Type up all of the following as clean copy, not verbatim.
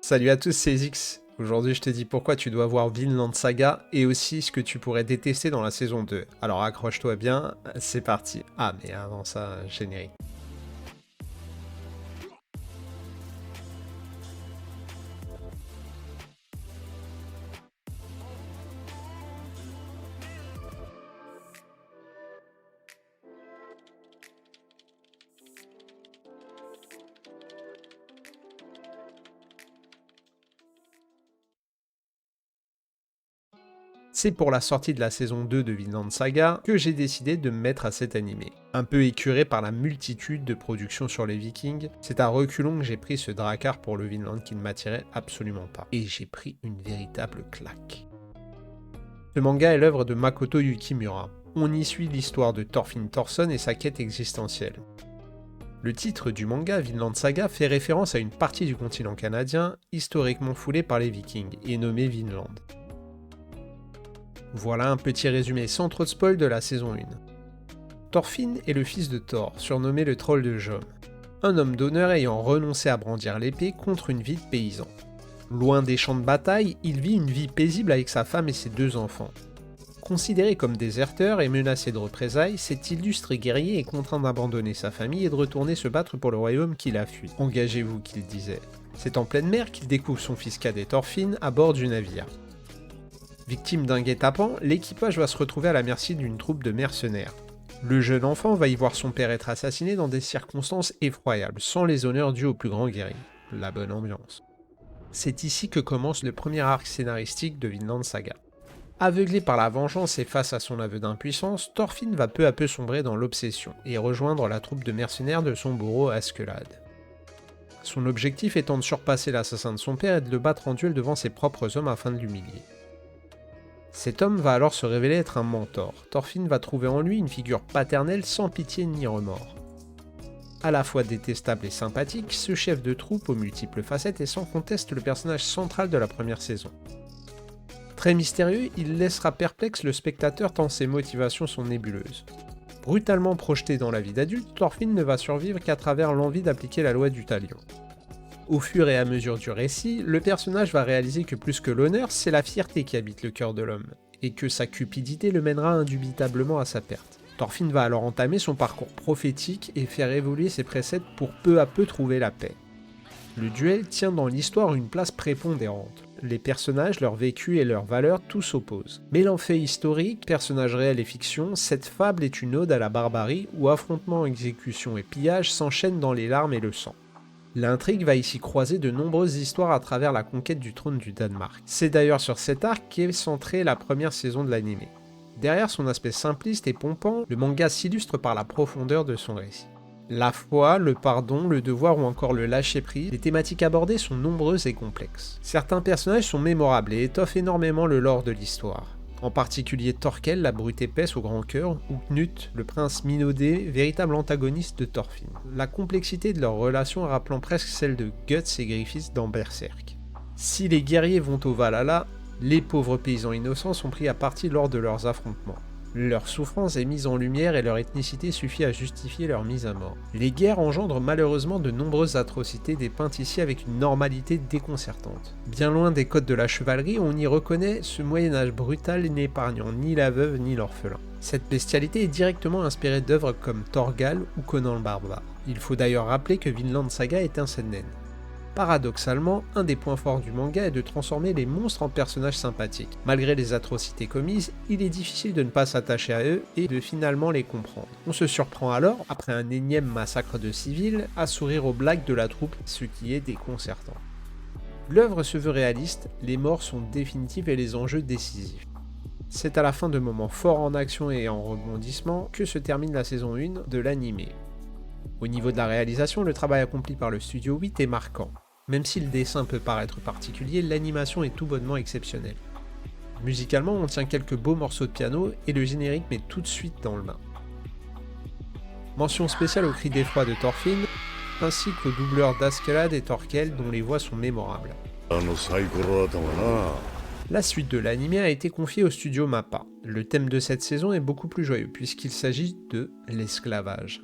Salut à tous, c'est Zix. Aujourd'hui, je te dis pourquoi tu dois voir Vinland Saga et aussi ce que tu pourrais détester dans la saison 2. Alors accroche-toi bien, c'est parti. Ah, mais avant ça, générique. C'est pour la sortie de la saison 2 de Vinland Saga que j'ai décidé de me mettre à cet animé. Un peu écœuré par la multitude de productions sur les Vikings, c'est à reculons que j'ai pris ce Drakkar pour le Vinland qui ne m'attirait absolument pas. Et j'ai pris une véritable claque. Ce manga est l'œuvre de Makoto Yukimura. On y suit l'histoire de Thorfinn Thorsson et sa quête existentielle. Le titre du manga, Vinland Saga, fait référence à une partie du continent canadien, historiquement foulée par les Vikings, et nommée Vinland. Voilà un petit résumé sans trop de spoil de la saison 1. Thorfinn est le fils de Thor, surnommé le troll de Jom, un homme d'honneur ayant renoncé à brandir l'épée contre une vie de paysan. Loin des champs de bataille, il vit une vie paisible avec sa femme et ses 2 enfants. Considéré comme déserteur et menacé de représailles, cet illustre guerrier est contraint d'abandonner sa famille et de retourner se battre pour le royaume qu'il a fui. Engagez-vous, qu'il disait. C'est en pleine mer qu'il découvre son fils cadet Thorfinn à bord du navire. Victime d'un guet-apens, l'équipage va se retrouver à la merci d'une troupe de mercenaires. Le jeune enfant va y voir son père être assassiné dans des circonstances effroyables, sans les honneurs dus au plus grand guerrier. La bonne ambiance. C'est ici que commence le premier arc scénaristique de Vinland Saga. Aveuglé par la vengeance et face à son aveu d'impuissance, Thorfinn va peu à peu sombrer dans l'obsession et rejoindre la troupe de mercenaires de son bourreau Askeladd. Son objectif étant de surpasser l'assassin de son père et de le battre en duel devant ses propres hommes afin de l'humilier. Cet homme va alors se révéler être un mentor. Thorfinn va trouver en lui une figure paternelle sans pitié ni remords. À la fois détestable et sympathique, ce chef de troupe aux multiples facettes est sans conteste le personnage central de la première saison. Très mystérieux, il laissera perplexe le spectateur tant ses motivations sont nébuleuses. Brutalement projeté dans la vie d'adulte, Thorfinn ne va survivre qu'à travers l'envie d'appliquer la loi du talion. Au fur et à mesure du récit, le personnage va réaliser que plus que l'honneur, c'est la fierté qui habite le cœur de l'homme, et que sa cupidité le mènera indubitablement à sa perte. Thorfinn va alors entamer son parcours prophétique et faire évoluer ses préceptes pour peu à peu trouver la paix. Le duel tient dans l'histoire une place prépondérante. Les personnages, leur vécu et leurs valeurs, tout s'opposent. Mêlant faits historiques, personnages réels et fiction, cette fable est une ode à la barbarie où affrontements, exécutions et pillages s'enchaînent dans les larmes et le sang. L'intrigue va ici croiser de nombreuses histoires à travers la conquête du trône du Danemark. C'est d'ailleurs sur cet arc qu'est centrée la première saison de l'anime. Derrière son aspect simpliste et pompant, le manga s'illustre par la profondeur de son récit. La foi, le pardon, le devoir ou encore le lâcher-prise, les thématiques abordées sont nombreuses et complexes. Certains personnages sont mémorables et étoffent énormément le lore de l'histoire. En particulier Thorkel, la brute épaisse au grand cœur, ou Knut, le prince minaudé, véritable antagoniste de Thorfinn. La complexité de leur relation rappelant presque celle de Guts et Griffiths dans Berserk. Si les guerriers vont au Valhalla, les pauvres paysans innocents sont pris à partie lors de leurs affrontements. Leur souffrance est mise en lumière et leur ethnicité suffit à justifier leur mise à mort. Les guerres engendrent malheureusement de nombreuses atrocités dépeintes ici avec une normalité déconcertante. Bien loin des codes de la chevalerie, on y reconnaît ce Moyen-Âge brutal n'épargnant ni la veuve ni l'orphelin. Cette bestialité est directement inspirée d'œuvres comme Thorgal ou Conan le Barbare. Il faut d'ailleurs rappeler que Vinland Saga est un seinen. Paradoxalement, un des points forts du manga est de transformer les monstres en personnages sympathiques. Malgré les atrocités commises, il est difficile de ne pas s'attacher à eux et de finalement les comprendre. On se surprend alors, après un énième massacre de civils, à sourire aux blagues de la troupe, ce qui est déconcertant. L'œuvre se veut réaliste, les morts sont définitives et les enjeux décisifs. C'est à la fin de moments forts en action et en rebondissement que se termine la saison 1 de l'anime. Au niveau de la réalisation, le travail accompli par le studio 8 est marquant. Même si le dessin peut paraître particulier, l'animation est tout bonnement exceptionnelle. Musicalement, on tient quelques beaux morceaux de piano et le générique met tout de suite dans le bain. Mention spéciale au cri d'effroi de Thorfinn, ainsi qu'aux doubleurs d'Askeladd et Thorkel dont les voix sont mémorables. La suite de l'anime a été confiée au studio MAPPA. Le thème de cette saison est beaucoup plus joyeux puisqu'il s'agit de l'esclavage.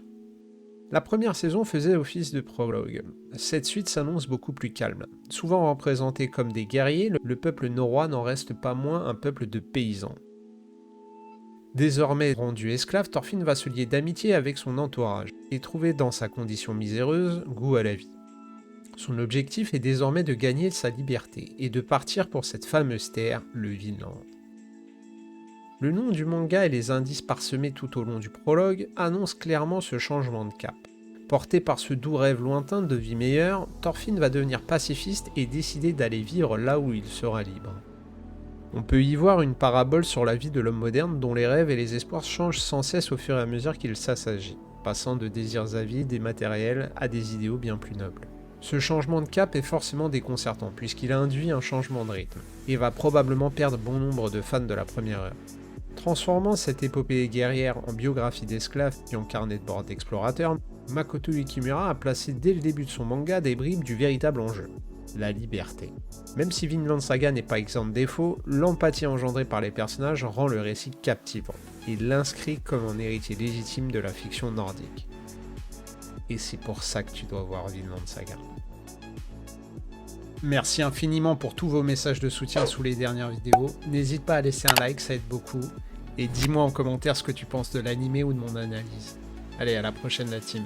La première saison faisait office de prologue. Cette suite s'annonce beaucoup plus calme. Souvent représenté comme des guerriers, le peuple norrois n'en reste pas moins un peuple de paysans. Désormais rendu esclave, Thorfinn va se lier d'amitié avec son entourage et trouver dans sa condition miséreuse goût à la vie. Son objectif est désormais de gagner sa liberté et de partir pour cette fameuse terre, le Vinland. Le nom du manga et les indices parsemés tout au long du prologue annoncent clairement ce changement de cap. Porté par ce doux rêve lointain de vie meilleure, Thorfinn va devenir pacifiste et décider d'aller vivre là où il sera libre. On peut y voir une parabole sur la vie de l'homme moderne dont les rêves et les espoirs changent sans cesse au fur et à mesure qu'il s'assagit, passant de désirs avides et matériels à des idéaux bien plus nobles. Ce changement de cap est forcément déconcertant puisqu'il induit un changement de rythme, et va probablement perdre bon nombre de fans de la première heure. Transformant cette épopée guerrière en biographie d'esclaves et en carnet de bord d'explorateurs, Makoto Yukimura a placé dès le début de son manga des bribes du véritable enjeu, la liberté. Même si Vinland Saga n'est pas exempt de défauts, l'empathie engendrée par les personnages rend le récit captivant, et l'inscrit comme un héritier légitime de la fiction nordique. Et c'est pour ça que tu dois voir Vinland Saga. Merci infiniment pour tous vos messages de soutien sous les dernières vidéos. N'hésite pas à laisser un like, ça aide beaucoup. Et dis-moi en commentaire ce que tu penses de l'animé ou de mon analyse. Allez, à la prochaine la team.